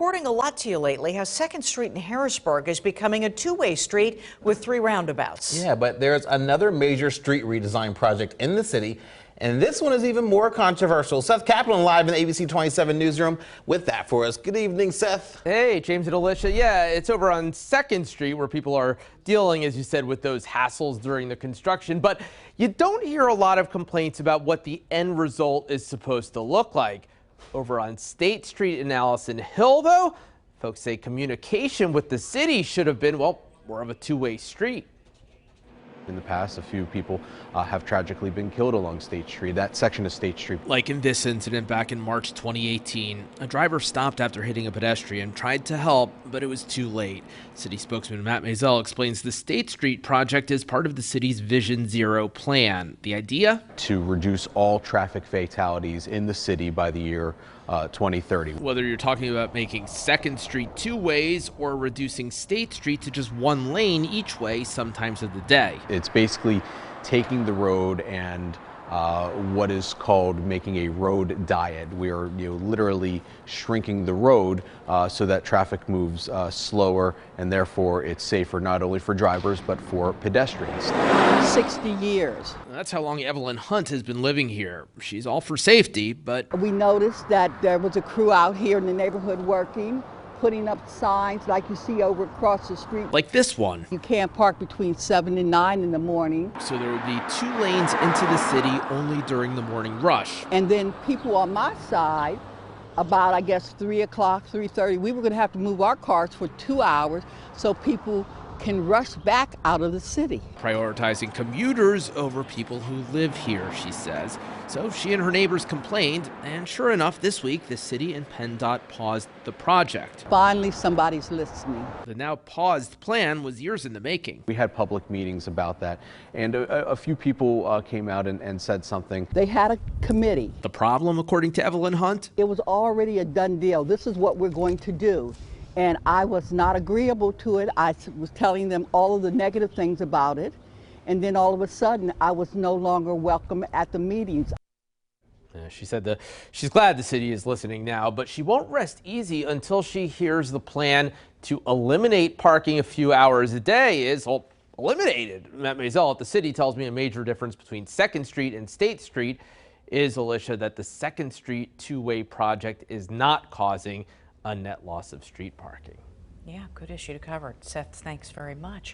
reporting a lot to you lately how 2nd Street in Harrisburg is becoming a two-way street with 3 roundabouts. Yeah, but there's another major street redesign project in the city, and this one is even more controversial. Seth Kaplan live in the ABC 27 newsroom with that for us. Good evening, Seth. Hey, James and Alicia. Yeah, it's over on 2nd Street where people are dealing, as you said, with those hassles during the construction. But you don't hear a lot of complaints about what the end result is supposed to look like. Over on State Street in Allison Hill, though, folks say communication with the city should have been, well, more of a two-way street. In the past, a few people have tragically been killed along State Street, that section of State Street. Like in this incident back in March 2018, a driver stopped after hitting a pedestrian, tried to help, but it was too late. City spokesman Matt Maisel explains the State Street project is part of the city's Vision Zero plan. The idea? To reduce all traffic fatalities in the city by the year 2030. Whether you're talking about making 2nd Street 2 ways or reducing State Street to just 1 lane each way some times of the day. It's basically taking the road and what is called making a road diet. We are literally shrinking the road so that traffic moves slower, and therefore it's safer not only for drivers but for pedestrians. 60 years. That's how long Evelyn Hunt has been living here. She's all for safety, but We noticed that there was a crew out here in the neighborhood working, putting up signs like you see over across the street. like this one. You can't park between 7 and 9 in the morning. So there would be 2 lanes into the city only during the morning rush. And then people on my side, about I guess 3 o'clock, 3:30, we were going to have to move our cars for 2 hours so people can rush back out of the city. Prioritizing commuters over people who live here, she says. So she and her neighbors complained, and sure enough, this week, the city and PennDOT paused the project. Finally, somebody's listening. The now paused plan was years in the making. We had public meetings about that, and a few people came out and said something. They had a committee. The problem, according to Evelyn Hunt? It was already a done deal. This is what we're going to do. And I was not agreeable to it. I was telling them all of the negative things about it. And then all of a sudden, I was no longer welcome at the meetings. She said she's glad the city is listening now, but she won't rest easy until she hears the plan to eliminate parking a few hours a day is eliminated. Matt Maisel at the city tells me a major difference between 2nd Street and State Street is, Alicia, that the 2nd Street two-way project is not causing a net loss of street parking. Yeah, good issue to cover. Seth, thanks very much.